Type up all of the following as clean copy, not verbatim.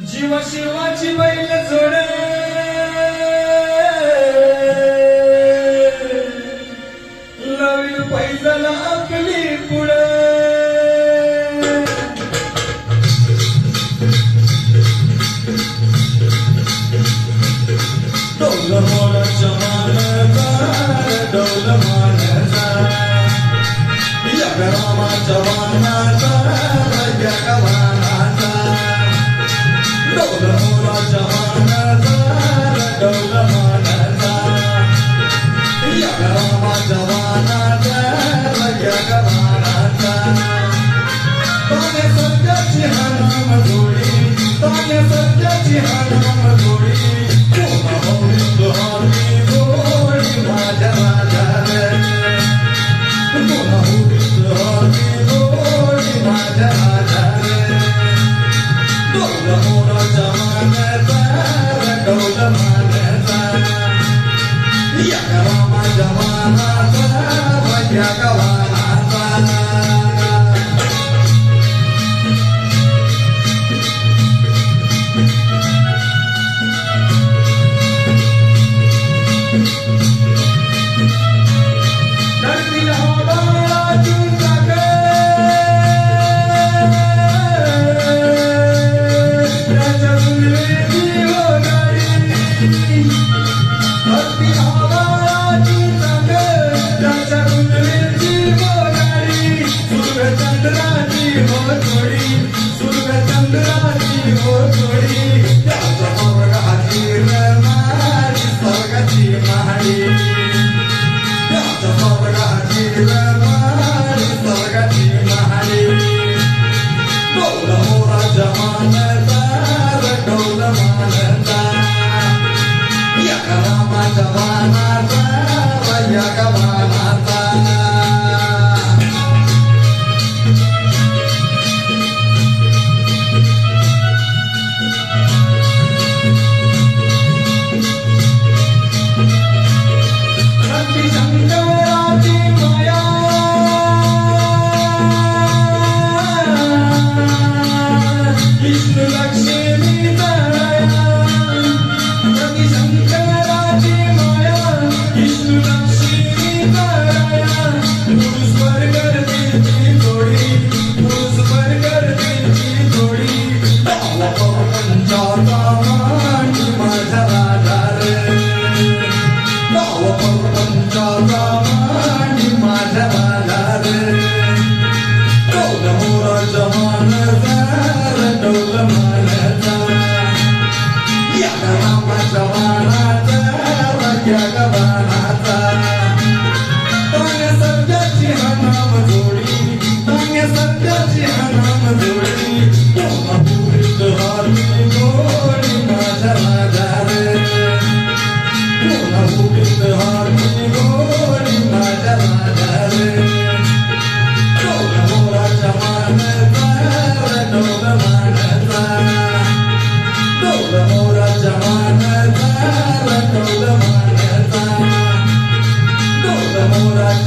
जीवा शिवाची बैल जोड लावील पैजाला आपली पुढे डौल मोराच्या मानाचा डौल मानाचा या रामाच्या मानाचा या गव्हाणाचा डौल मोराच्या मानाचा डौल मानाचा या रामाच्या मानाचा या गव्हाणाचा ताने सत्याची हा नाम जोडी ताने सत्याची हा नाम जोडी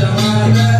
Jamana